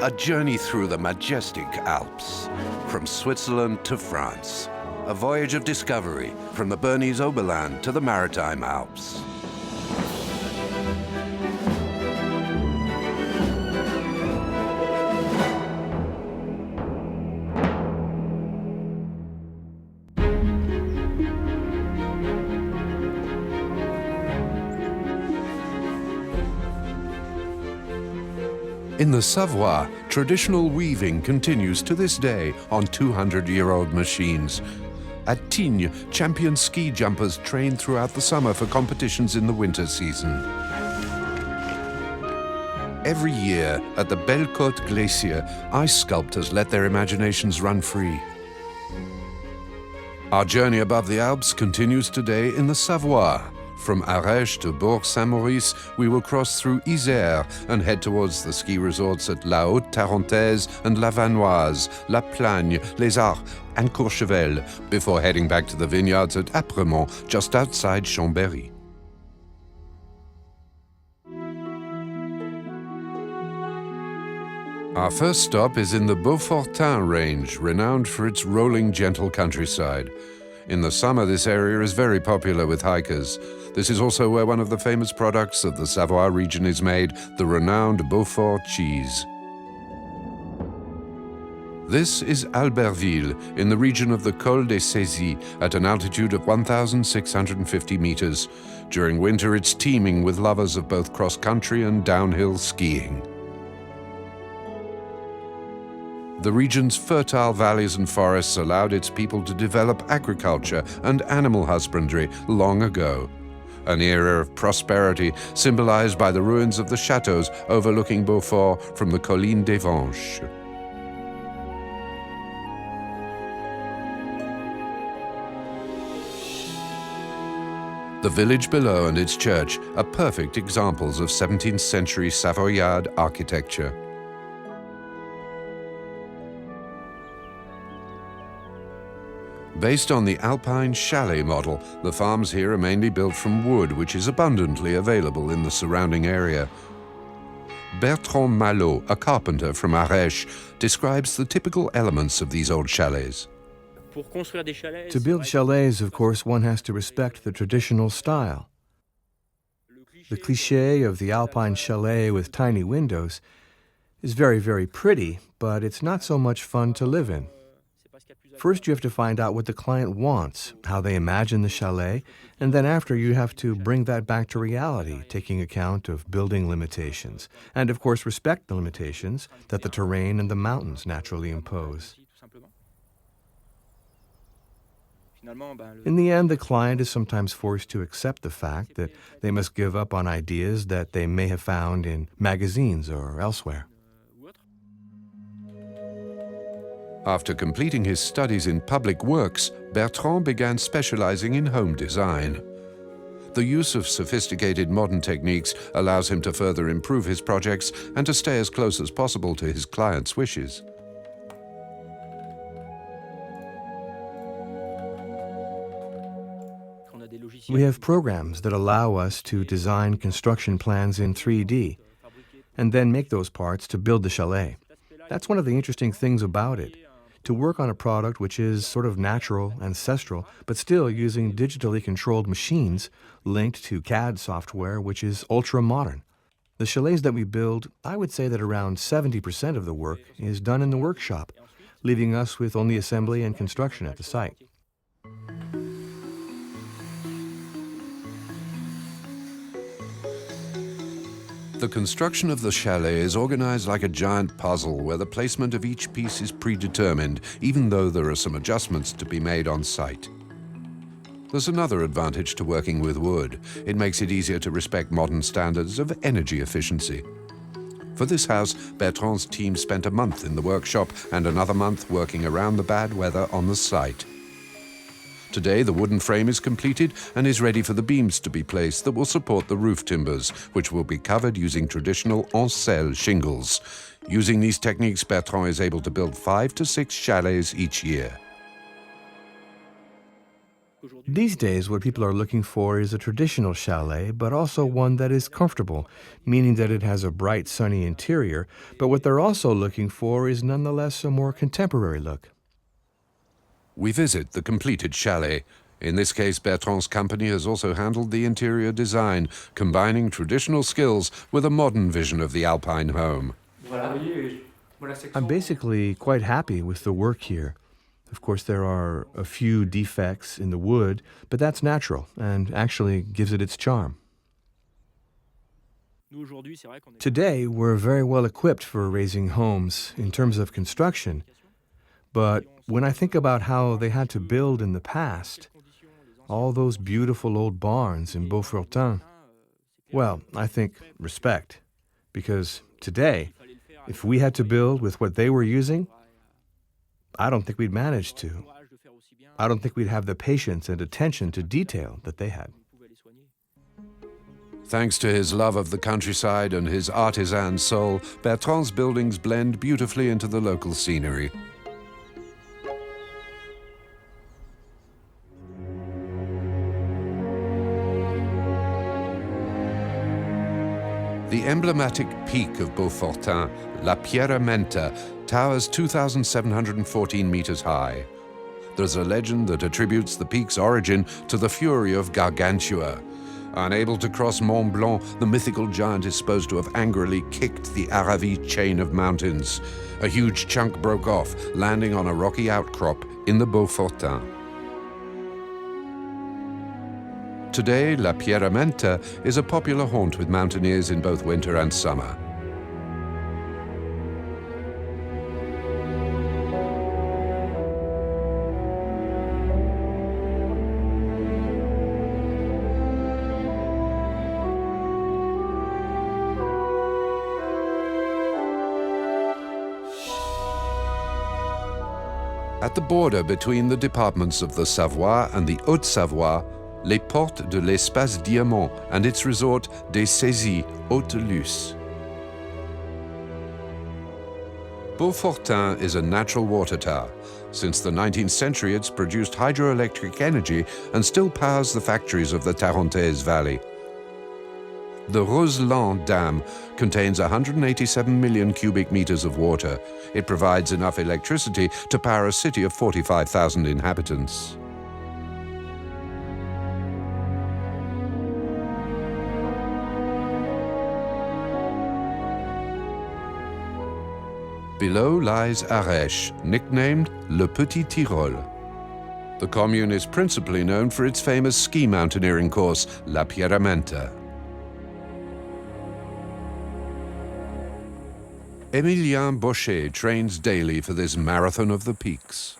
A journey through the majestic Alps, from Switzerland to France. A voyage of discovery from the Bernese Oberland to the Maritime Alps. In the Savoy, traditional weaving continues to this day on 200-year-old machines. At Tignes, champion ski jumpers train throughout the summer for competitions in the winter season. Every year, at the Beaufort Glacier, ice sculptors let their imaginations run free. Our journey above the Alps continues today in the Savoy. From Arèche to Bourg-Saint-Maurice, we will cross through Isère and head towards the ski resorts at La Haute-Tarentaise and La Vanoise, La Plagne, Les Arcs and Courchevel, before heading back to the vineyards at Apremont, just outside Chambéry. Our first stop is in the Beaufortin range, renowned for its rolling, gentle countryside. In the summer, this area is very popular with hikers. This is also where one of the famous products of the Savoy region is made, the renowned Beaufort cheese. This is Albertville, in the region of the Col des Saisies, at an altitude of 1,650 meters. During winter, it's teeming with lovers of both cross-country and downhill skiing. The region's fertile valleys and forests allowed its people to develop agriculture and animal husbandry long ago. An era of prosperity symbolized by the ruins of the chateaux overlooking Beaufort from the Colline des Vanches. The village below and its church are perfect examples of 17th century Savoyard architecture. Based on the Alpine chalet model, the farms here are mainly built from wood, which is abundantly available in the surrounding area. Bertrand Malot, a carpenter from Arèche, describes the typical elements of these old chalets. To build chalets, of course, one has to respect the traditional style. The cliché of the Alpine chalet with tiny windows is very, very pretty, but it's not so much fun to live in. First, you have to find out what the client wants, how they imagine the chalet, and then after you have to bring that back to reality, taking account of building limitations, and of course respect the limitations that the terrain and the mountains naturally impose. In the end, the client is sometimes forced to accept the fact that they must give up on ideas that they may have found in magazines or elsewhere. After completing his studies in public works, Bertrand began specializing in home design. The use of sophisticated modern techniques allows him to further improve his projects and to stay as close as possible to his clients' wishes. We have programs that allow us to design construction plans in 3D and then make those parts to build the chalet. That's one of the interesting things about it. To work on a product which is sort of natural, ancestral, but still using digitally controlled machines linked to CAD software, which is ultra-modern. The chalets that we build, I would say that around 70% of the work is done in the workshop, leaving us with only assembly and construction at the site. The construction of the chalet is organized like a giant puzzle where the placement of each piece is predetermined, even though there are some adjustments to be made on site. There's another advantage to working with wood. It makes it easier to respect modern standards of energy efficiency. For this house, Bertrand's team spent a month in the workshop and another month working around the bad weather on the site. Today, the wooden frame is completed and is ready for the beams to be placed that will support the roof timbers, which will be covered using traditional encelle shingles. Using these techniques, Bertrand is able to build 5 to 6 chalets each year. These days, what people are looking for is a traditional chalet, but also one that is comfortable, meaning that it has a bright, sunny interior. But what they're also looking for is nonetheless a more contemporary look. We visit the completed chalet. In this case, Bertrand's company has also handled the interior design, combining traditional skills with a modern vision of the Alpine home. I'm basically quite happy with the work here. Of course, there are a few defects in the wood, but that's natural and actually gives it its charm. Today, we're very well equipped for raising homes in terms of construction, but when I think about how they had to build in the past, all those beautiful old barns in Beaufort, well, I think respect, because today, if we had to build with what they were using, I don't think we'd manage to. I don't think we'd have the patience and attention to detail that they had. Thanks to his love of the countryside and his artisan soul, Bertrand's buildings blend beautifully into the local scenery. The emblematic peak of Beaufortin, La Pierra Menta, towers 2,714 meters high. There's a legend that attributes the peak's origin to the fury of Gargantua. Unable to cross Mont Blanc, the mythical giant is supposed to have angrily kicked the Aravis chain of mountains. A huge chunk broke off, landing on a rocky outcrop in the Beaufortin. Today, La Pierra Menta is a popular haunt with mountaineers in both winter and summer. At the border between the departments of the Savoy and the Haute-Savoie, Les Portes de l'Espace Diamant and its resort des Saisies, Haute-Luce. Beaufortin is a natural water tower. Since the 19th century, it's produced hydroelectric energy and still powers the factories of the Tarentaise Valley. The Roseland Dam contains 187 million cubic meters of water. It provides enough electricity to power a city of 45,000 inhabitants. Below lies Arèche, nicknamed Le Petit Tyrol. The commune is principally known for its famous ski mountaineering course, La Pierra Menta. Emilien Baucher trains daily for this marathon of the peaks.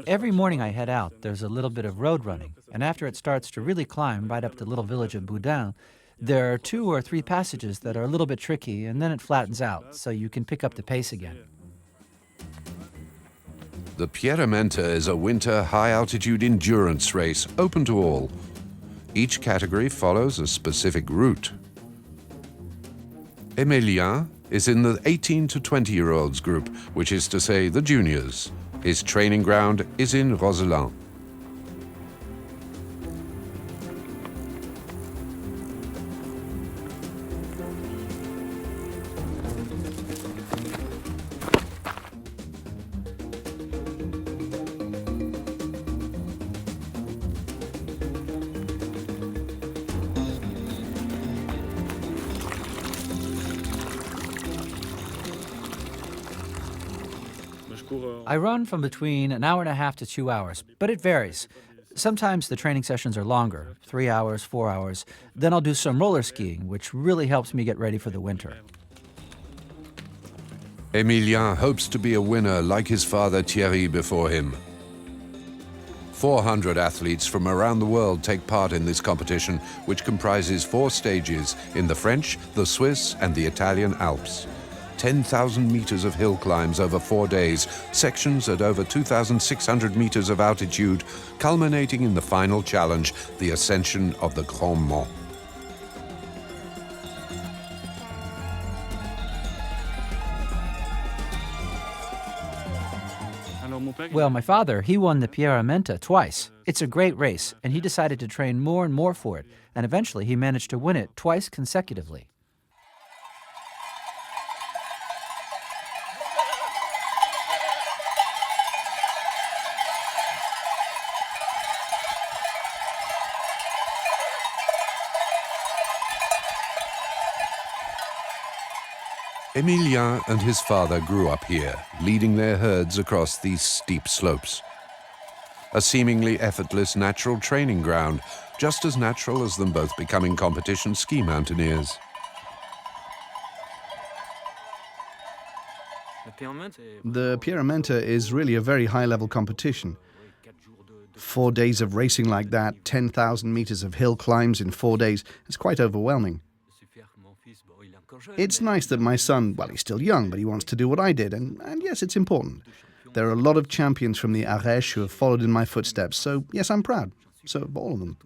Every morning I head out, there's a little bit of road running, and after it starts to really climb right up to the little village of Boudin, there are 2 or 3 passages that are a little bit tricky, and then it flattens out, so you can pick up the pace again. The Pierra Menta is a winter high-altitude endurance race, open to all. Each category follows a specific route. Emilien is in the 18 to 20-year-olds group, which is to say the juniors. His training ground is in Roseland. I run from between an hour and a half to 2 hours, but it varies. Sometimes the training sessions are longer, 3 hours, 4 hours. Then I'll do some roller skiing, which really helps me get ready for the winter. Emilien hopes to be a winner like his father Thierry before him. 400 athletes from around the world take part in this competition, which comprises 4 stages in the French, the Swiss, and the Italian Alps. 10,000 meters of hill climbs over 4 days, sections at over 2,600 meters of altitude, culminating in the final challenge, the ascension of the Grand Mont. Well, my father, he won the Pierra Menta twice. It's a great race, and he decided to train more and more for it, and eventually he managed to win it twice consecutively. Emilien and his father grew up here, leading their herds across these steep slopes. A seemingly effortless natural training ground, just as natural as them both becoming competition ski mountaineers. The Pierra Menta is really a very high-level competition. 4 days of racing like that, 10,000 meters of hill climbs in 4 days, it's quite overwhelming. It's nice that my son, well, he's still young, but he wants to do what I did, and yes, it's important. There are a lot of champions from the Ardèche who have followed in my footsteps, so yes, I'm proud. So, all of them.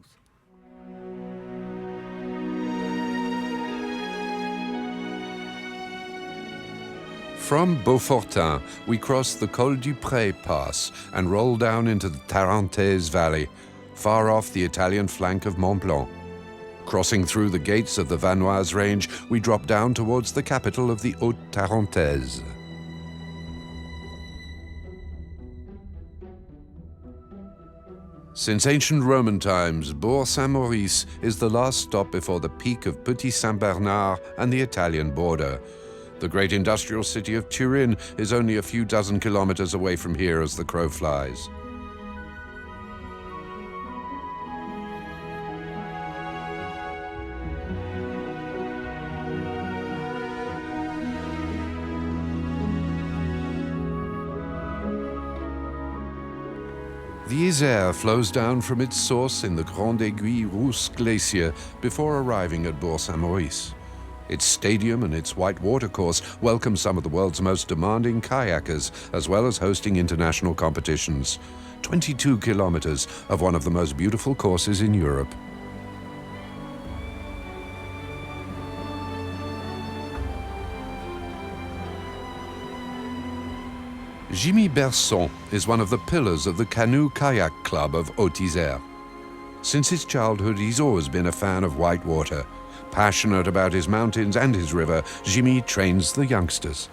From Beaufort, we cross the Col du Pré pass and roll down into the Tarentaise Valley, far off the Italian flank of Mont Blanc. Crossing through the gates of the Vanoise range, we drop down towards the capital of the Haute-Tarentaise. Since ancient Roman times, Bourg-Saint-Maurice is the last stop before the peak of Petit Saint-Bernard and the Italian border. The great industrial city of Turin is only a few dozen kilometers away from here as the crow flies. The Isère flows down from its source in the Grande Aiguille Rousse Glacier before arriving at Bourg-Saint-Maurice. Its stadium and its white watercourse welcome some of the world's most demanding kayakers, as well as hosting international competitions. 22 kilometers of one of the most beautiful courses in Europe. Jimmy Berson is one of the pillars of the Canoe Kayak Club of Haute-Isère. Since his childhood, he's always been a fan of white water. Passionate about his mountains and his river, Jimmy trains the youngsters.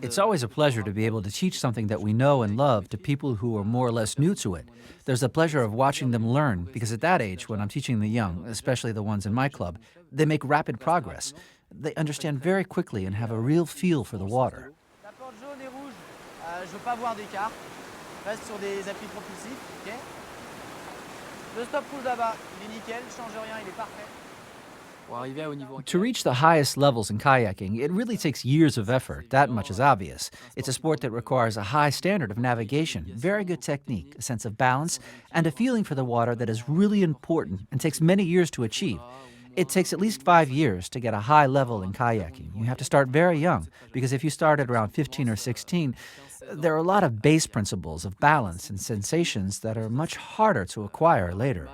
It's always a pleasure to be able to teach something that we know and love to people who are more or less new to it. There's the pleasure of watching them learn, because at that age, when I'm teaching the young, especially the ones in my club, they make rapid progress. They understand very quickly and have a real feel for the water. Je veux pas voir d'écart. Reste sur des appuis propulsifs, ok? Le stop rouge là-bas, il est nickel, change rien, il est parfait. To reach the highest levels in kayaking, it really takes years of effort. That much is obvious. It's a sport that requires a high standard of navigation, very good technique, a sense of balance, and a feeling for the water that is really important and takes many years to achieve. It takes at least 5 years to get a high level in kayaking. You have to start very young, because if you start at around 15 or 16, there are a lot of base principles of balance and sensations that are much harder to acquire later.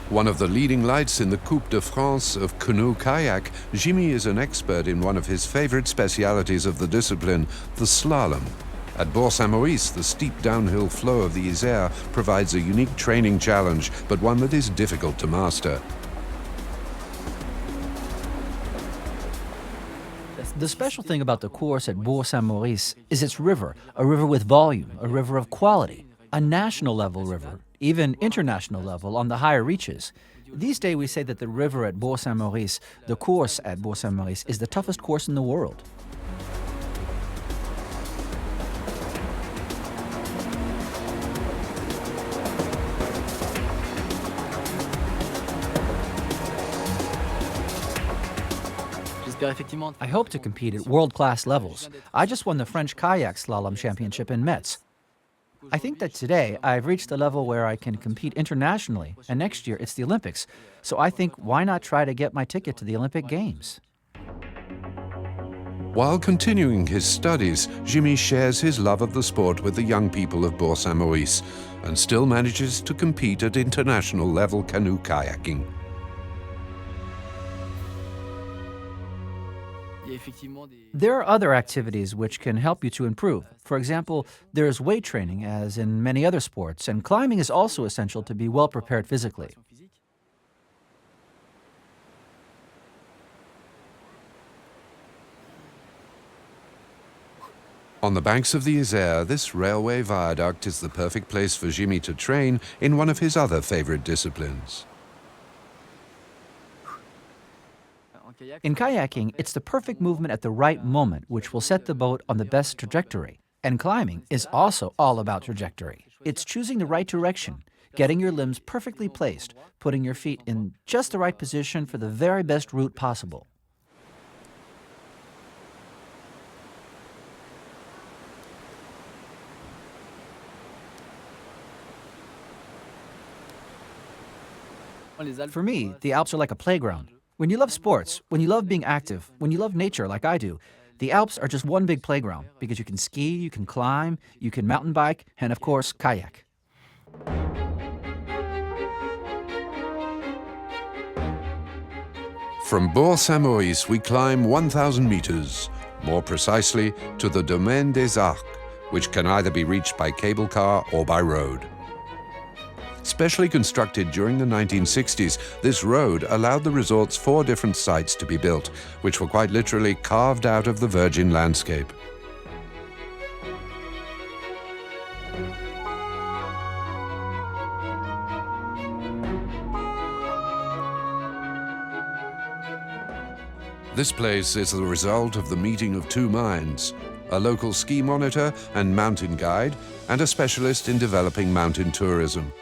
One of the leading lights in the Coupe de France of canoe kayak, Jimmy is an expert in one of his favorite specialities of the discipline, the slalom. At Bourg-Saint-Maurice, the steep downhill flow of the Isère provides a unique training challenge, but one that is difficult to master. The special thing about the course at Bourg-Saint-Maurice is its river, a river with volume, a river of quality, a national level river, even international level on the higher reaches. These days we say that the river at Bourg-Saint-Maurice, the course at Bourg-Saint-Maurice, is the toughest course in the world. I hope to compete at world-class levels. I just won the French Kayak Slalom Championship in Metz. I think that today I've reached a level where I can compete internationally, and next year it's the Olympics. So I think, why not try to get my ticket to the Olympic Games? While continuing his studies, Jimmy shares his love of the sport with the young people of Beaufort and still manages to compete at international level canoe kayaking. There are other activities which can help you to improve. For example, there's weight training, as in many other sports, and climbing is also essential to be well prepared physically. On the banks of the Isère, this railway viaduct is the perfect place for Jimmy to train in one of his other favorite disciplines. In kayaking, it's the perfect movement at the right moment which will set the boat on the best trajectory. And climbing is also all about trajectory. It's choosing the right direction, getting your limbs perfectly placed, putting your feet in just the right position for the very best route possible. For me, the Alps are like a playground. When you love sports, when you love being active, when you love nature like I do, the Alps are just one big playground because you can ski, you can climb, you can mountain bike, and of course, kayak. From Bourg-Saint-Maurice, we climb 1,000 meters, more precisely to the Domaine des Arcs, which can either be reached by cable car or by road. Specially constructed during the 1960s, this road allowed the resort's 4 different sites to be built, which were quite literally carved out of the virgin landscape. This place is the result of the meeting of 2 minds, a local ski monitor and mountain guide, and a specialist in developing mountain tourism.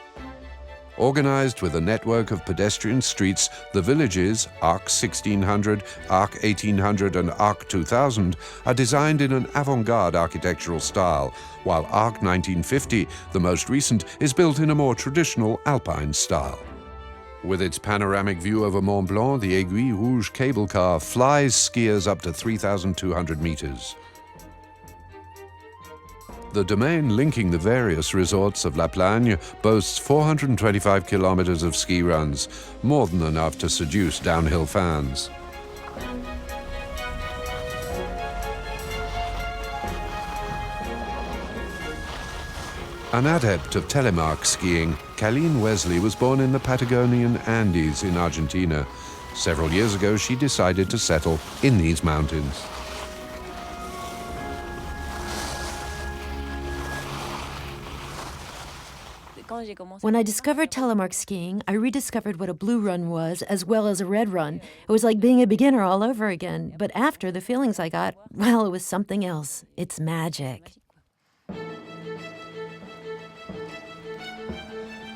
Organized with a network of pedestrian streets, the villages, Arc 1600, Arc 1800 and Arc 2000, are designed in an avant-garde architectural style, while Arc 1950, the most recent, is built in a more traditional Alpine style. With its panoramic view over Mont Blanc, the Aiguille Rouge cable car flies skiers up to 3,200 meters. The domain linking the various resorts of La Plagne boasts 425 kilometers of ski runs, more than enough to seduce downhill fans. An adept of telemark skiing, Colleen Wesley was born in the Patagonian Andes in Argentina. Several years ago, she decided to settle in these mountains. When I discovered telemark skiing, I rediscovered what a blue run was as well as a red run. It was like being a beginner all over again. But after, the feelings I got, well, it was something else. It's magic.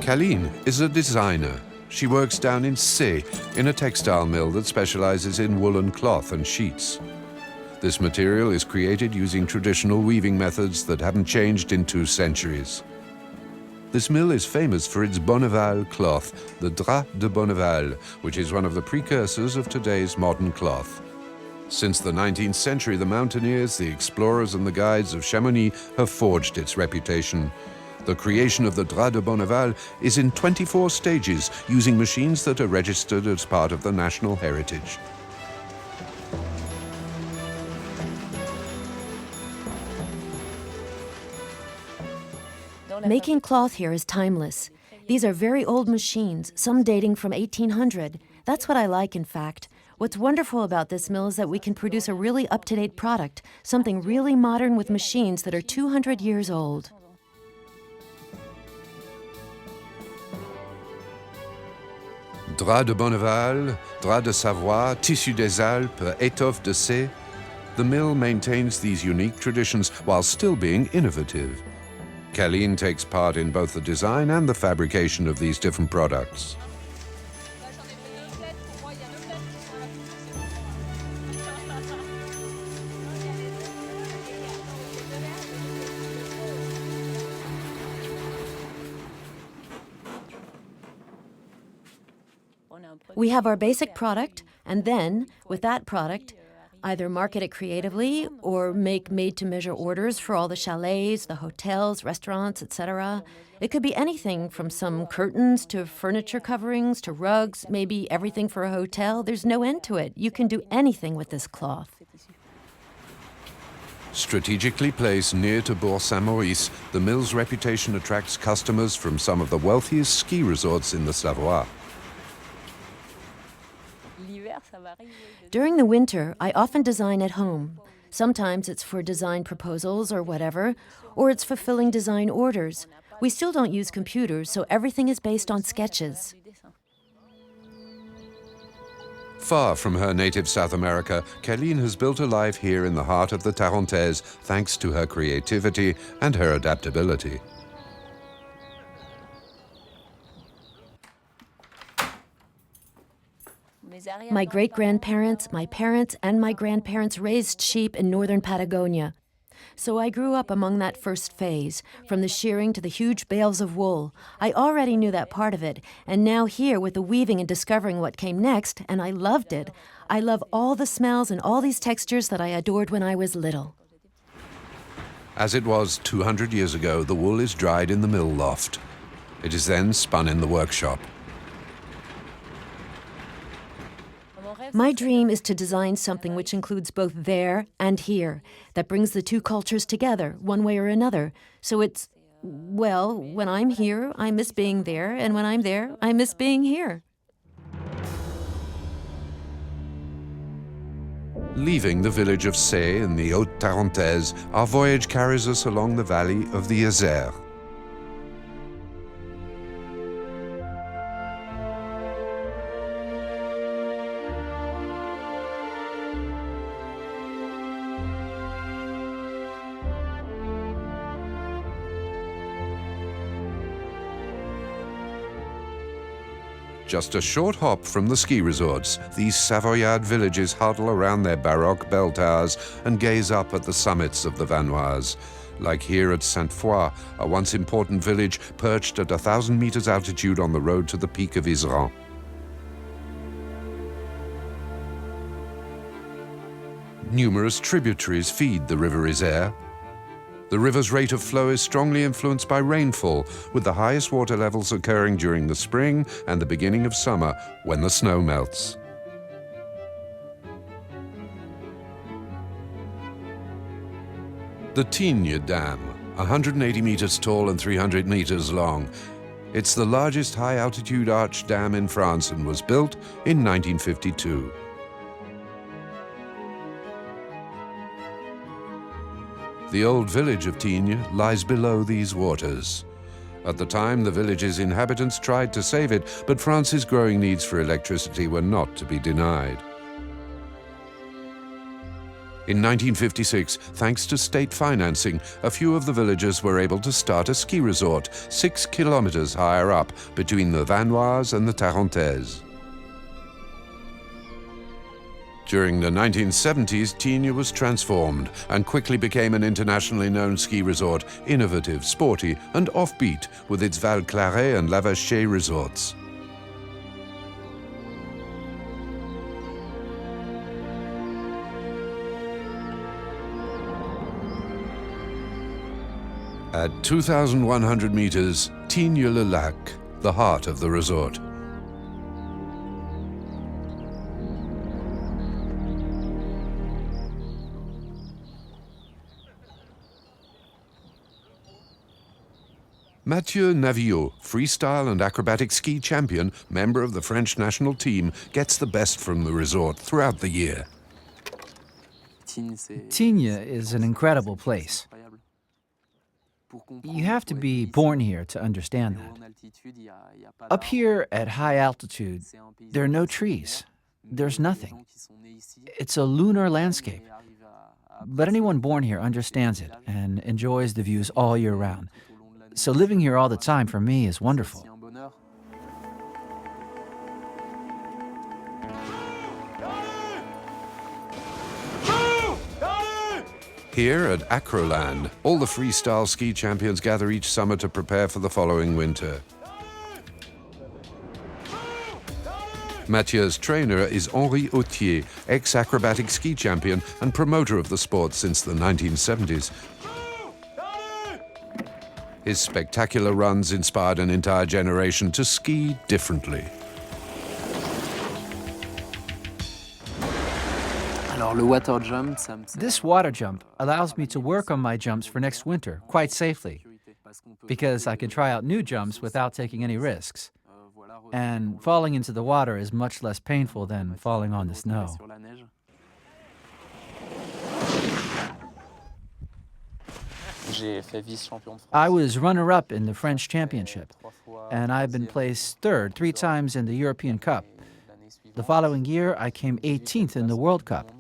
Colleen is a designer. She works down in Sées, in a textile mill that specializes in woolen cloth and sheets. This material is created using traditional weaving methods that haven't changed in 2 centuries. This mill is famous for its Bonneval cloth, the drap de Bonneval, which is one of the precursors of today's modern cloth. Since the 19th century, the mountaineers, the explorers and the guides of Chamonix have forged its reputation. The creation of the drap de Bonneval is in 24 stages, using machines that are registered as part of the national heritage. Making cloth here is timeless. These are very old machines, some dating from 1800. That's what I like, in fact. What's wonderful about this mill is that we can produce a really up-to-date product, something really modern with machines that are 200 years old. Drap de Bonneval, drap de Savoy, tissu des Alpes, étoffe de Sées. The mill maintains these unique traditions while still being innovative. Colleen takes part in both the design and the fabrication of these different products. We have our basic product, and then, with that product, either market it creatively or make made-to-measure orders for all the chalets, the hotels, restaurants, etc. It could be anything from some curtains to furniture coverings to rugs, maybe everything for a hotel. There's no end to it. You can do anything with this cloth. Strategically placed near to Bourg-Saint-Maurice, the mill's reputation attracts customers from some of the wealthiest ski resorts in the Savoy. During the winter, I often design at home. Sometimes it's for design proposals or whatever, or it's fulfilling design orders. We still don't use computers, so everything is based on sketches. Far from her native South America, Kéline has built a life here in the heart of the Tarentaise thanks to her creativity and her adaptability. My great-grandparents, my parents, and my grandparents raised sheep in northern Patagonia. So I grew up among that first phase, from the shearing to the huge bales of wool. I already knew that part of it, and now here with the weaving and discovering what came next, and I loved it. I love all the smells and all these textures that I adored when I was little. As it was 200 years ago, the wool is dried in the mill loft. It is then spun in the workshop. My dream is to design something which includes both there and here, that brings the two cultures together, one way or another. So it's, well, when I'm here, I miss being there, and when I'm there, I miss being here. Leaving the village of Say in the Haute Tarentaise, our voyage carries us along the valley of the Isère. Just a short hop from the ski resorts, these Savoyard villages huddle around their Baroque bell towers and gaze up at the summits of the Vanoise. Like here at Sainte-Foy, a once important village perched at 1,000 meters altitude on the road to the peak of Iseran. Numerous tributaries feed the river Isère. The river's rate of flow is strongly influenced by rainfall, with the highest water levels occurring during the spring and the beginning of summer, when the snow melts. The Tignes Dam, 180 meters tall and 300 meters long. It's the largest high-altitude arch dam in France and was built in 1952. The old village of Tignes lies below these waters. At the time, the village's inhabitants tried to save it, but France's growing needs for electricity were not to be denied. In 1956, thanks to state financing, a few of the villagers were able to start a ski resort 6 kilometers higher up between the Vanoise and the Tarentaise. During the 1970s, Tignes was transformed and quickly became an internationally known ski resort, innovative, sporty, and offbeat with its Val Claret and La Vacher resorts. At 2,100 meters, Tignes-le-Lac, the heart of the resort. Mathieu Navillot, freestyle and acrobatic ski champion, member of the French national team, gets the best from the resort throughout the year. Tignes is an incredible place. You have to be born here to understand that. Up here at high altitude, there are no trees. There's nothing. It's a lunar landscape. But anyone born here understands it and enjoys the views all year round. So living here all the time for me is wonderful. Here at Acroland, all the freestyle ski champions gather each summer to prepare for the following winter. Mathieu's trainer is Henri Autier, ex-acrobatic ski champion and promoter of the sport since the 1970s. His spectacular runs inspired an entire generation to ski differently. This water jump allows me to work on my jumps for next winter quite safely, because I can try out new jumps without taking any risks. And falling into the water is much less painful than falling on the snow. I was runner-up in the French Championship, and I've been placed third 3 times in the European Cup. The following year, I came 18th in the World Cup.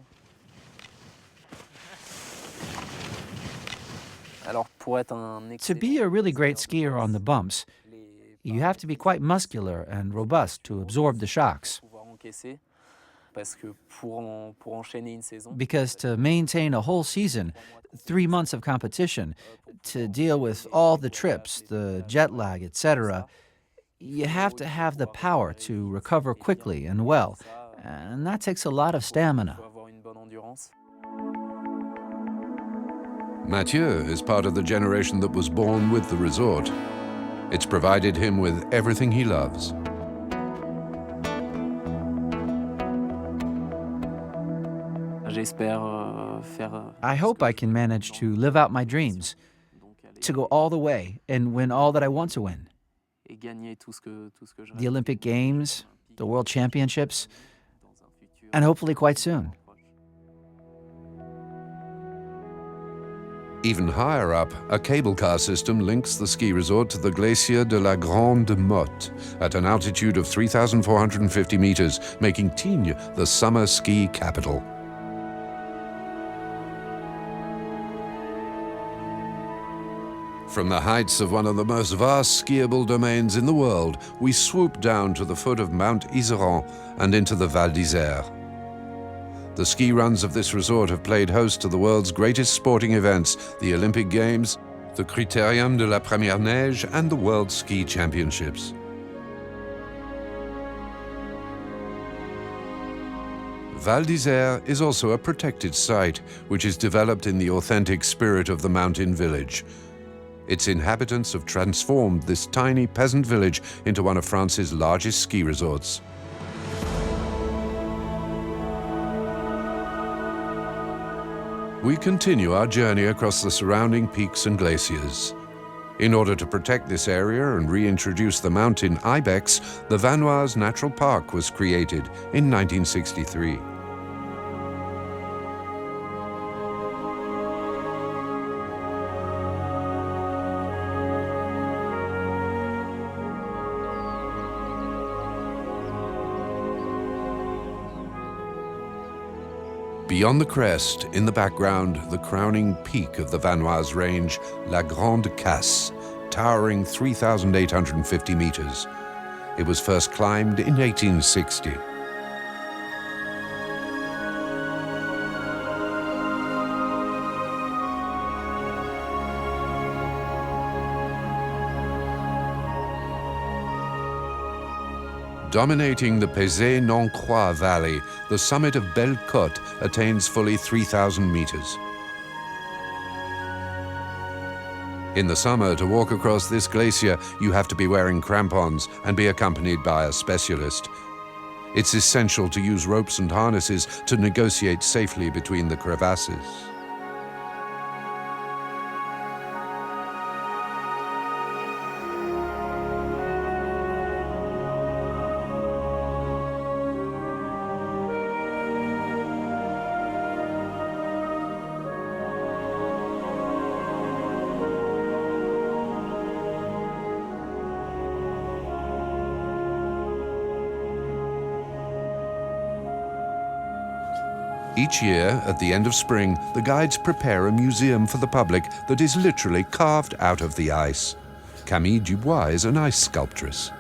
To be a really great skier on the bumps, you have to be quite muscular and robust to absorb the shocks. Because to maintain a whole season, 3 months of competition, to deal with all the trips, the jet lag, etc., you have to have the power to recover quickly and well, and that takes a lot of stamina. Mathieu is part of the generation that was born with the resort. It's provided him with everything he loves. I hope I can manage to live out my dreams, to go all the way and win all that I want to win. The Olympic Games, the World Championships, and hopefully quite soon. Even higher up, a cable car system links the ski resort to the Glacier de la Grande Motte at an altitude of 3,450 meters, making Tignes the summer ski capital. From the heights of one of the most vast skiable domains in the world, we swoop down to the foot of Mount Iseran and into the Val d'Isère. The ski runs of this resort have played host to the world's greatest sporting events, the Olympic Games, the Critérium de la Première Neige, and the World Ski Championships. Val d'Isère is also a protected site, which is developed in the authentic spirit of the mountain village. Its inhabitants have transformed this tiny peasant village into one of France's largest ski resorts. We continue our journey across the surrounding peaks and glaciers. In order to protect this area and reintroduce the mountain ibex, the Vanoise Natural Park was created in 1963. Beyond the crest, in the background, the crowning peak of the Vanoise range, La Grande Casse, towering 3,850 meters. It was first climbed in 1860. Dominating the Pézé-non-Croix Valley, the summit of Belle Côte attains fully 3,000 meters. In the summer, to walk across this glacier, you have to be wearing crampons and be accompanied by a specialist. It's essential to use ropes and harnesses to negotiate safely between the crevasses. Each year, at the end of spring, the guides prepare a museum for the public that is literally carved out of the ice. Camille Dubois is an ice sculptress.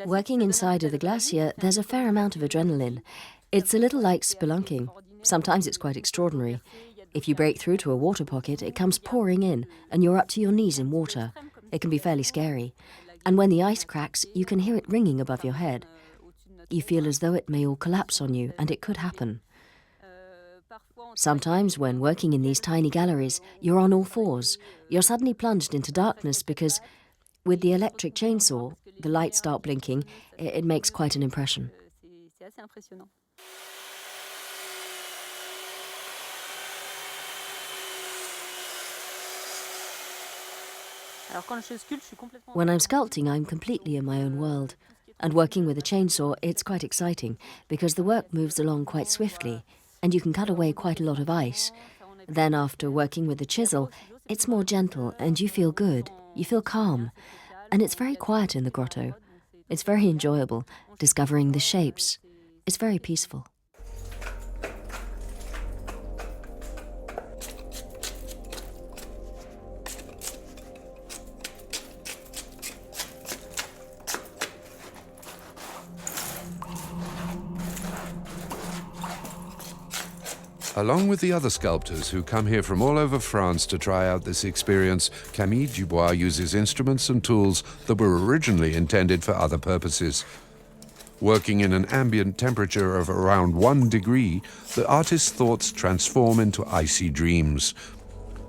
Working inside of the glacier, there's a fair amount of adrenaline. It's a little like spelunking. Sometimes it's quite extraordinary. If you break through to a water pocket, it comes pouring in, and you're up to your knees in water. It can be fairly scary. And when the ice cracks, you can hear it ringing above your head. You feel as though it may all collapse on you, and it could happen. Sometimes, when working in these tiny galleries, you're on all fours. You're suddenly plunged into darkness because, with the electric chainsaw, the lights start blinking. It makes quite an impression. When I'm sculpting, I'm completely in my own world. And working with a chainsaw, it's quite exciting because the work moves along quite swiftly and you can cut away quite a lot of ice. Then after working with the chisel, it's more gentle and you feel good, you feel calm. And it's very quiet in the grotto. It's very enjoyable, discovering the shapes. It's very peaceful. Along with the other sculptors who come here from all over France to try out this experience, Camille Dubois uses instruments and tools that were originally intended for other purposes. Working in an ambient temperature of around 1 degree, the artist's thoughts transform into icy dreams.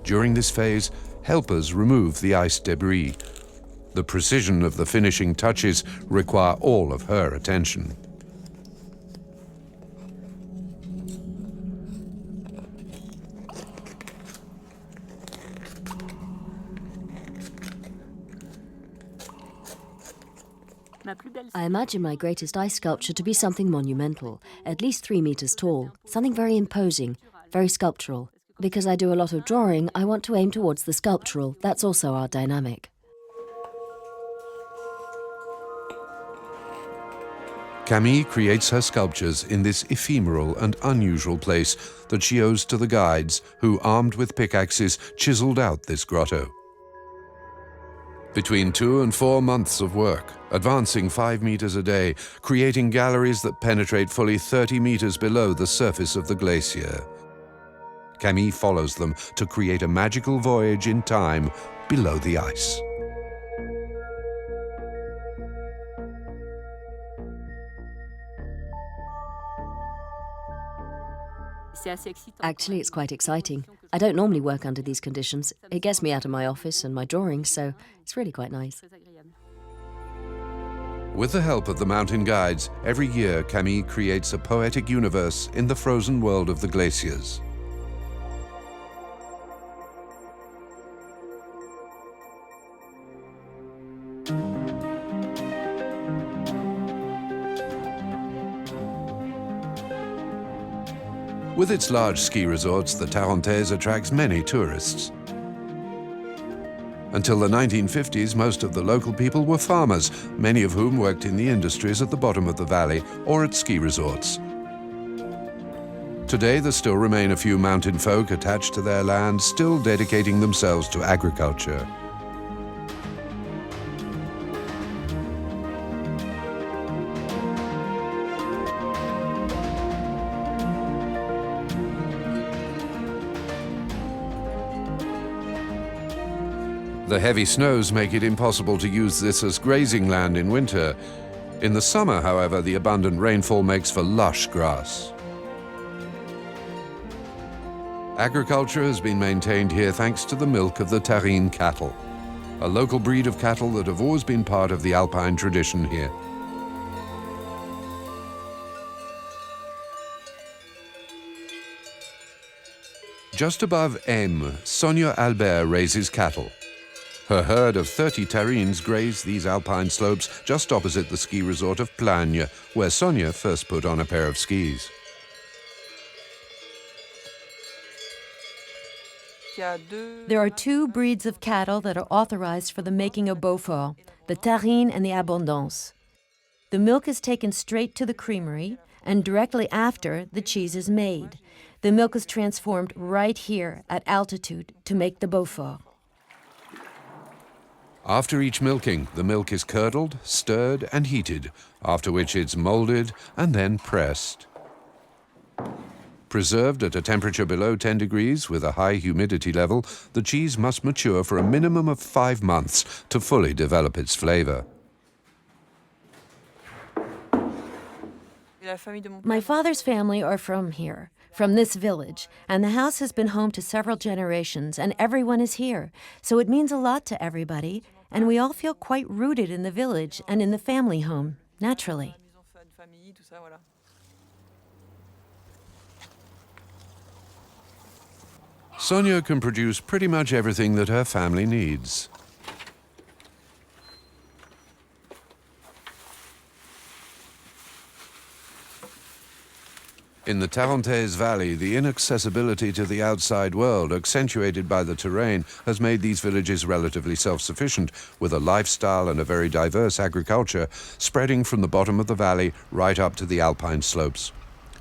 During this phase, helpers remove the ice debris. The precision of the finishing touches require all of her attention. I imagine my greatest ice sculpture to be something monumental, at least 3 meters tall, something very imposing, very sculptural. Because I do a lot of drawing, I want to aim towards the sculptural. That's also our dynamic. Camille creates her sculptures in this ephemeral and unusual place that she owes to the guides who, armed with pickaxes, chiseled out this grotto. Between 2 and 4 months of work, advancing 5 meters a day, creating galleries that penetrate fully 30 meters below the surface of the glacier. Camille follows them to create a magical voyage in time below the ice. Actually, it's quite exciting. I don't normally work under these conditions. It gets me out of my office and my drawings, so it's really quite nice. With the help of the mountain guides, every year Camille creates a poetic universe in the frozen world of the glaciers. With its large ski resorts, the Tarentaise attracts many tourists. Until the 1950s, most of the local people were farmers, many of whom worked in the industries at the bottom of the valley or at ski resorts. Today, there still remain a few mountain folk attached to their land, still dedicating themselves to agriculture. The heavy snows make it impossible to use this as grazing land in winter. In the summer, however, the abundant rainfall makes for lush grass. Agriculture has been maintained here thanks to the milk of the Terrine cattle, a local breed of cattle that have always been part of the Alpine tradition here. Just above Aime, Sonia Albert raises cattle. Her herd of 30 terrines graze these alpine slopes just opposite the ski resort of Plagne, where Sonia first put on a pair of skis. There are 2 breeds of cattle that are authorized for the making of Beaufort, the Terrine and the Abondance. The milk is taken straight to the creamery, and directly after, the cheese is made. The milk is transformed right here at altitude to make the Beaufort. After each milking, the milk is curdled, stirred and heated, after which it's molded and then pressed. Preserved at a temperature below 10 degrees with a high humidity level, the cheese must mature for a minimum of 5 months to fully develop its flavor. My father's family are from here, from this village, and the house has been home to several generations, and everyone is here. So it means a lot to everybody, and we all feel quite rooted in the village and in the family home, naturally. Sonia can produce pretty much everything that her family needs. In the Tarentaise Valley, the inaccessibility to the outside world, accentuated by the terrain, has made these villages relatively self-sufficient, with a lifestyle and a very diverse agriculture spreading from the bottom of the valley right up to the Alpine slopes.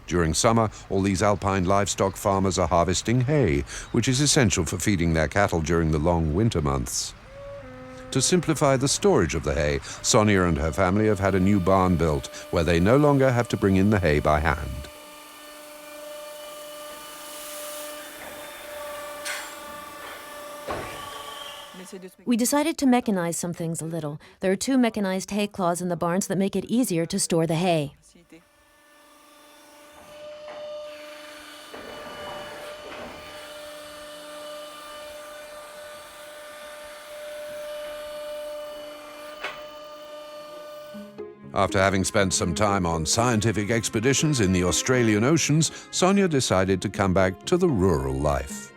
During summer, all these Alpine livestock farmers are harvesting hay, which is essential for feeding their cattle during the long winter months. To simplify the storage of the hay, Sonia and her family have had a new barn built, where they no longer have to bring in the hay by hand. We decided to mechanize some things a little. There are 2 mechanized hay claws in the barns that make it easier to store the hay. After having spent some time on scientific expeditions in the Australian oceans, Sonia decided to come back to the rural life.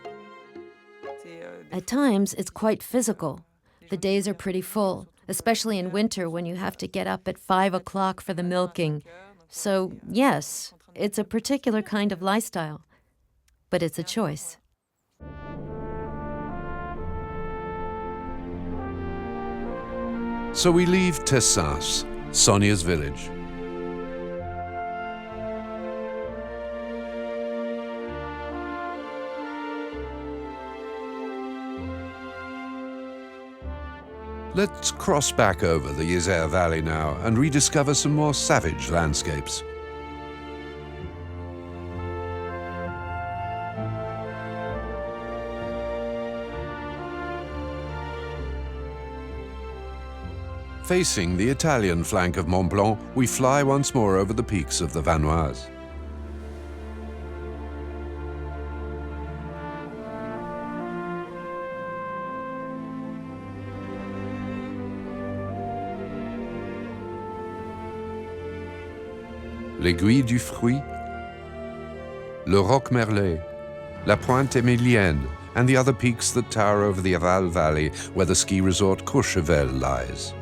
At times, it's quite physical. The days are pretty full, especially in winter when you have to get up at 5 o'clock for the milking. So, yes, it's a particular kind of lifestyle, but it's a choice. So we leave Tessins, Sonia's village. Let's cross back over the Isère Valley now and rediscover some more savage landscapes. Facing the Italian flank of Mont Blanc, we fly once more over the peaks of the Vanoise. L'Aiguille du Fruit, le Roc Merlet, la Pointe Émilienne, and the other peaks that tower over the Aval Valley, where the ski resort Courchevel lies.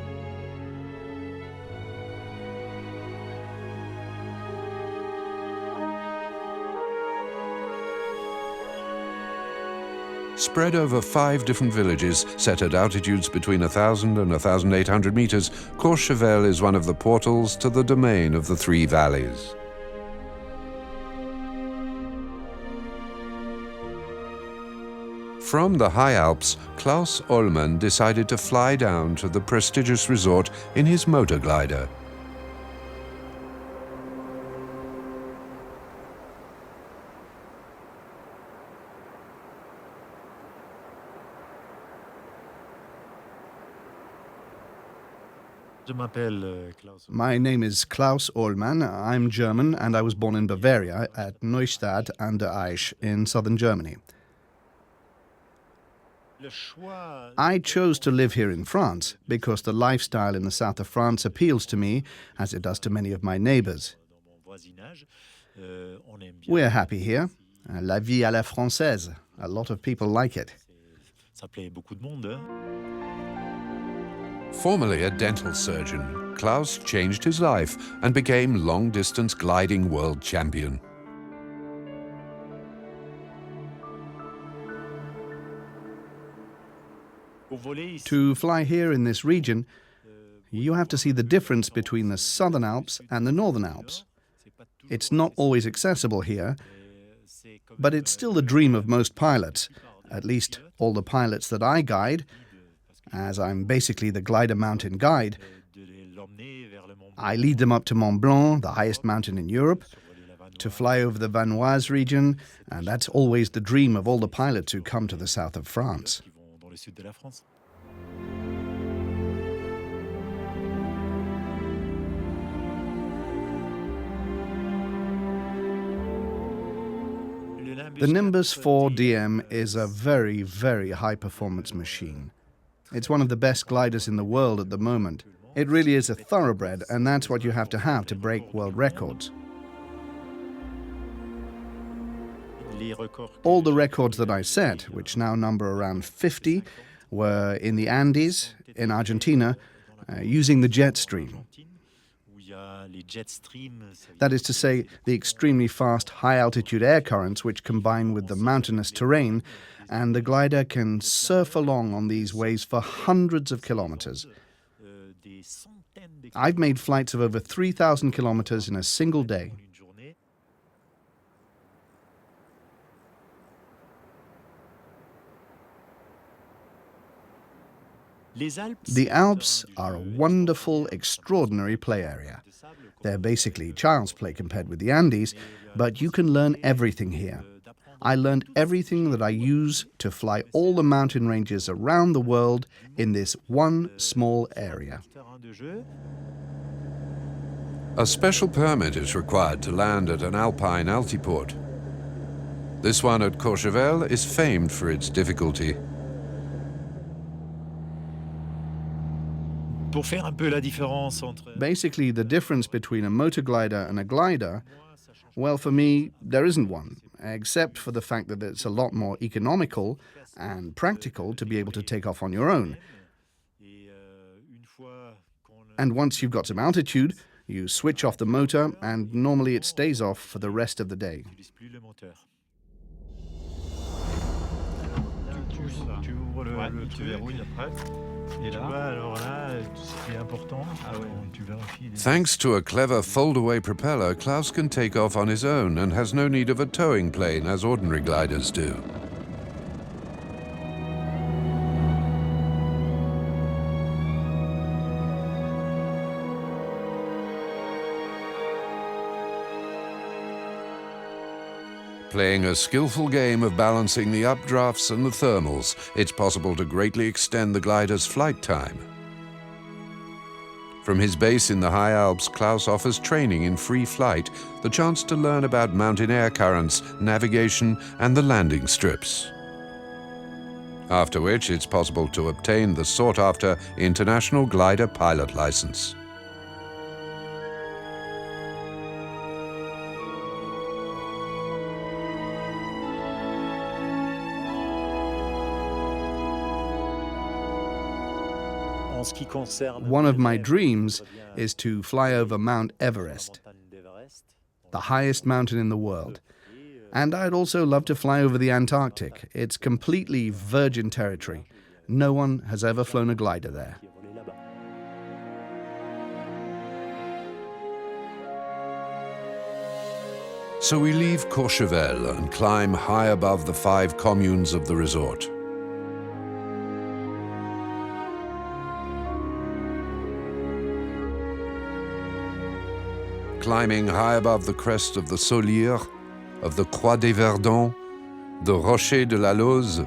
Spread over 5 different villages, set at altitudes between 1,000 and 1,800 meters, Courchevel is one of the portals to the domain of the 3 valleys. From the high Alps, Klaus Ullmann decided to fly down to the prestigious resort in his motor glider. My name is Klaus Ullmann. I'm German, and I was born in Bavaria at Neustadt an der Aisch in southern Germany. I chose to live here in France because the lifestyle in the south of France appeals to me, as it does to many of my neighbors. We're happy here. La vie à la française. A lot of people like it. Formerly a dental surgeon, Klaus changed his life and became long-distance gliding world champion. To fly here in this region, you have to see the difference between the southern Alps and the northern Alps. It's not always accessible here, but it's still the dream of most pilots, at least all the pilots that I guide. As I'm basically the glider mountain guide, I lead them up to Mont Blanc, the highest mountain in Europe, to fly over the Vanoise region, and that's always the dream of all the pilots who come to the south of France. The Nimbus 4DM is a very, very high-performance machine. It's one of the best gliders in the world at the moment. It really is a thoroughbred, and that's what you have to break world records. All the records that I set, which now number around 50, were in the Andes, in Argentina, using the jet stream. That is to say, the extremely fast high-altitude air currents which combine with the mountainous terrain, and the glider can surf along on these waves for hundreds of kilometers. I've made flights of over 3,000 kilometers in a single day. The Alps are a wonderful, extraordinary play area. They're basically child's play compared with the Andes, but you can learn everything here. I learned everything that I use to fly all the mountain ranges around the world in this one small area. A special permit is required to land at an Alpine altiport. This one at Courchevel is famed for its difficulty. Basically, the difference between a motor glider and a glider, well, for me, there isn't one, except for the fact that it's a lot more economical and practical to be able to take off on your own. And once you've got some altitude, you switch off the motor, and normally it stays off for the rest of the day. Thanks to a clever fold-away propeller, Klaus can take off on his own and has no need of a towing plane as ordinary gliders do. Playing a skillful game of balancing the updrafts and the thermals, it's possible to greatly extend the glider's flight time. From his base in the high Alps, Klaus offers training in free flight, the chance to learn about mountain air currents, navigation, and the landing strips. After which, it's possible to obtain the sought-after International Glider Pilot License. One of my dreams is to fly over Mount Everest, the highest mountain in the world. And I'd also love to fly over the Antarctic. It's completely virgin territory. No one has ever flown a glider there. So we leave Courchevel and climb high above the 5 communes of the resort. Climbing high above the crest of the Saulier, of the Croix des Verdons, the Rocher de la Lose,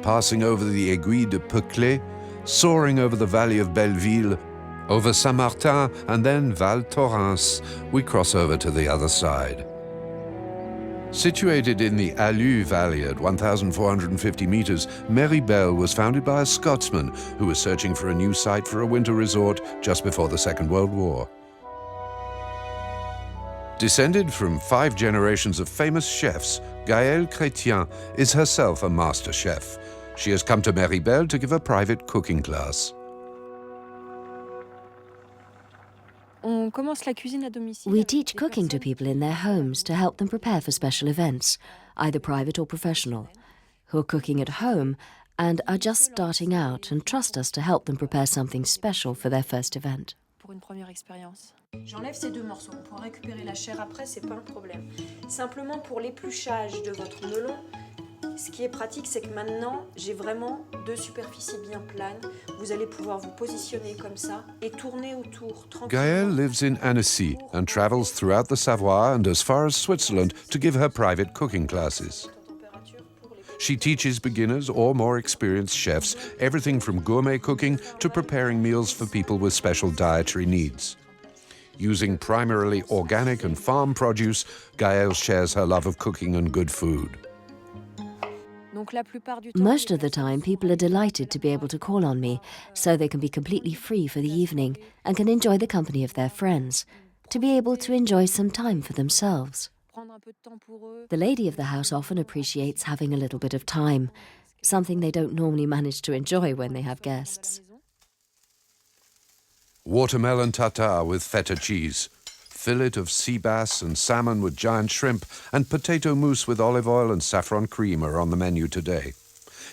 passing over the Aiguille de Peuclé, soaring over the valley of Belleville, over Saint-Martin, and then Val Thorens, we cross over to the other side. Situated in the Allu Valley at 1,450 meters, Méribel was founded by a Scotsman who was searching for a new site for a winter resort just before the Second World War. Descended from 5 generations of famous chefs, Gaëlle Chrétien is herself a master chef. She has come to Méribel to give a private cooking class. We teach cooking to people in their homes to help them prepare for special events, either private or professional, who are cooking at home and are just starting out and trust us to help them prepare something special for their first event. J'enlève ces 2 morceaux. On pourra récupérer la chair après, c'est pas un problème. Simplement pour l'épluchage de votre melon, Ce qui est pratique, c'est que maintenant, j'ai vraiment deux superficies bien planes. Vous allez pouvoir vous positionner comme ça et tourner autour Gaëlle tranquillement. lives in Annecy and travels throughout the Savoy and as far as Switzerland to give her private cooking classes. She teaches beginners or more experienced chefs everything from gourmet cooking to preparing meals for people with special dietary needs. Using primarily organic and farm produce, Gaëlle shares her love of cooking and good food. Most of the time, people are delighted to be able to call on me, so they can be completely free for the evening and can enjoy the company of their friends, to be able to enjoy some time for themselves. The lady of the house often appreciates having a little bit of time, something they don't normally manage to enjoy when they have guests. Watermelon tartare with feta cheese, fillet of sea bass and salmon with giant shrimp, and potato mousse with olive oil and saffron cream are on the menu today.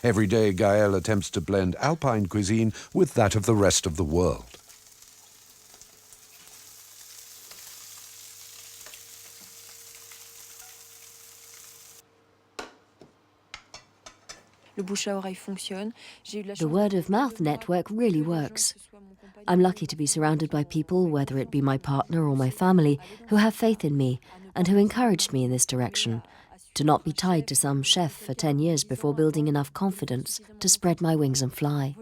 Every day, Gaëlle attempts to blend Alpine cuisine with that of the rest of the world. The word-of-mouth network really works. I'm lucky to be surrounded by people, whether it be my partner or my family, who have faith in me and who encouraged me in this direction, to not be tied to some chef for 10 years before building enough confidence to spread my wings and fly.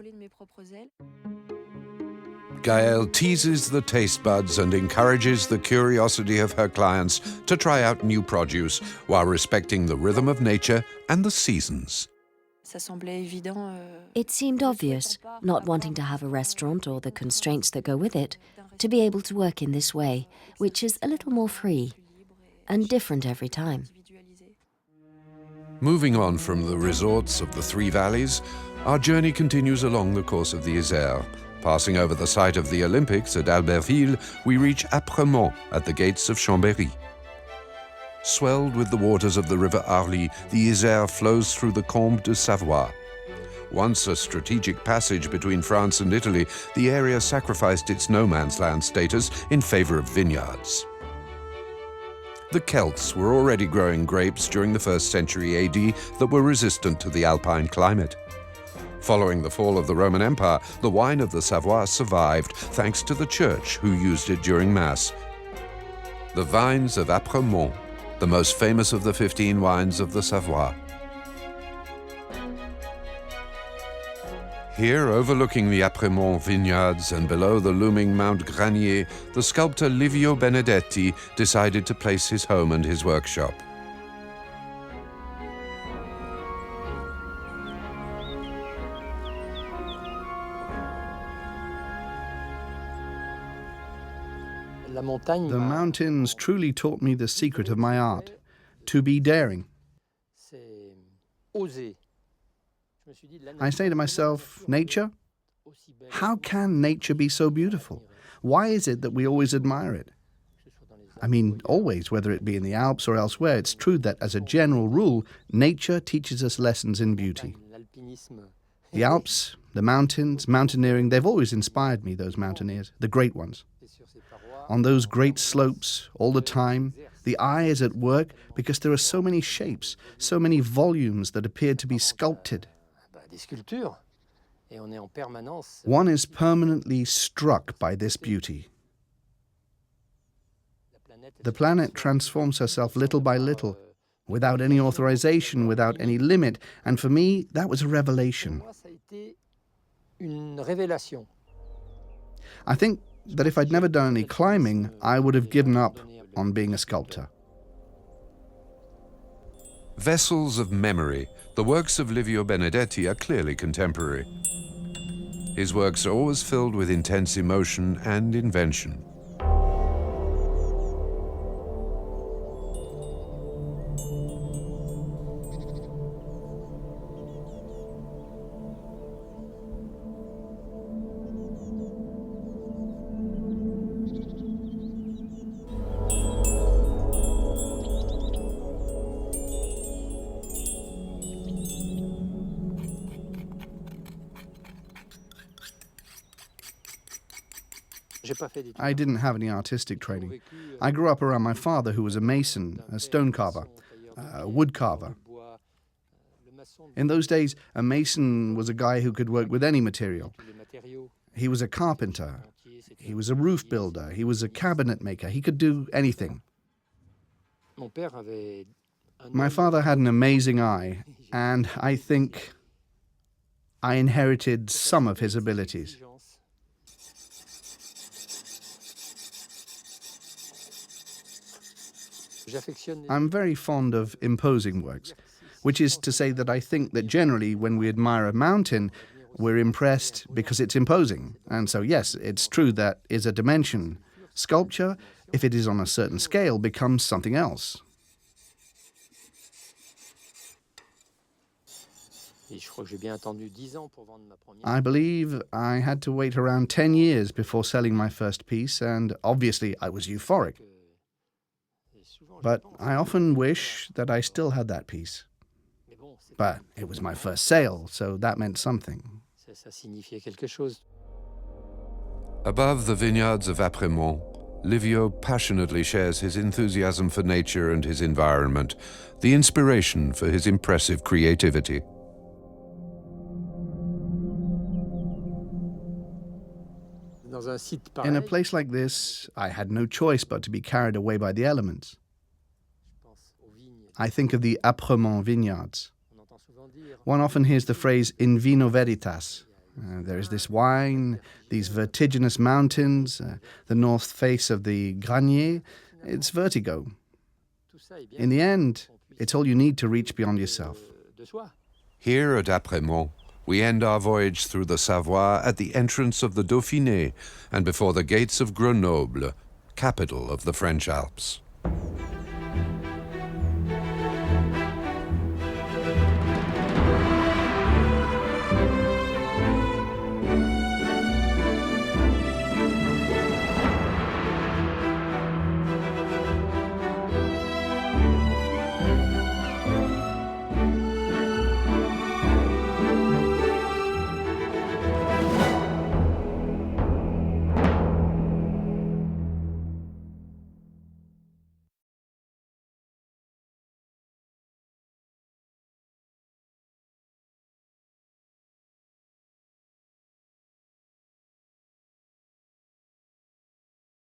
Gaëlle teases the taste buds and encourages the curiosity of her clients to try out new produce while respecting the rhythm of nature and the seasons. It seemed obvious, not wanting to have a restaurant or the constraints that go with it, to be able to work in this way, which is a little more free and different every time. Moving on from the resorts of the Three Valleys, our journey continues along the course of the Isère. Passing over the site of the Olympics at Albertville, we reach Apremont at the gates of Chambéry. Swelled with the waters of the river Arly, the Isère flows through the Combe de Savoie. Once a strategic passage between France and Italy, the area sacrificed its no-man's land status in favor of vineyards. The Celts were already growing grapes during the 1st century AD that were resistant to the Alpine climate. Following the fall of the Roman Empire, the wine of the Savoie survived thanks to the church who used it during Mass. The vines of Apremont, the most famous of the 15 wines of the Savoie. Here, overlooking the Apremont vineyards and below the looming Mount Granier, the sculptor Livio Benedetti decided to place his home and his workshop. The mountains truly taught me the secret of my art, to be daring. I say to myself, nature? How can nature be so beautiful? Why is it that we always admire it? I mean, always, whether it be in the Alps or elsewhere, it's true that, as a general rule, nature teaches us lessons in beauty. The Alps, the mountains, mountaineering, they've always inspired me, those mountaineers, the great ones. On those great slopes, all the time, the eye is at work because there are so many shapes, so many volumes that appear to be sculpted. One is permanently struck by this beauty. The planet transforms herself little by little, without any authorization, without any limit, and for me, that was a revelation. I think that if I'd never done any climbing, I would have given up on being a sculptor. Vessels of memory, the works of Livio Benedetti are clearly contemporary. His works are always filled with intense emotion and invention. I didn't have any artistic training. I grew up around my father, who was a mason, a stone carver, a wood carver. In those days, a mason was a guy who could work with any material. He was a carpenter. He was a roof builder. He was a cabinet maker. He could do anything. My father had an amazing eye, and I think I inherited some of his abilities. I'm very fond of imposing works, which is to say that I think that generally when we admire a mountain, we're impressed because it's imposing. And so, yes, it's true that is a dimension. Sculpture, if it is on a certain scale, becomes something else. I believe I had to wait around 10 years before selling my first piece, and obviously I was euphoric. But I often wish that I still had that piece. But it was my first sale, so that meant something. Above the vineyards of Apremont, Livio passionately shares his enthusiasm for nature and his environment, the inspiration for his impressive creativity. In a place like this, I had no choice but to be carried away by the elements. I think of the Apremont vineyards. One often hears the phrase in vino veritas. There is this wine, these vertiginous mountains, the north face of the Granier. It's vertigo. In the end, it's all you need to reach beyond yourself. Here at Apremont, we end our voyage through the Savoy at the entrance of the Dauphiné and before the gates of Grenoble, capital of the French Alps.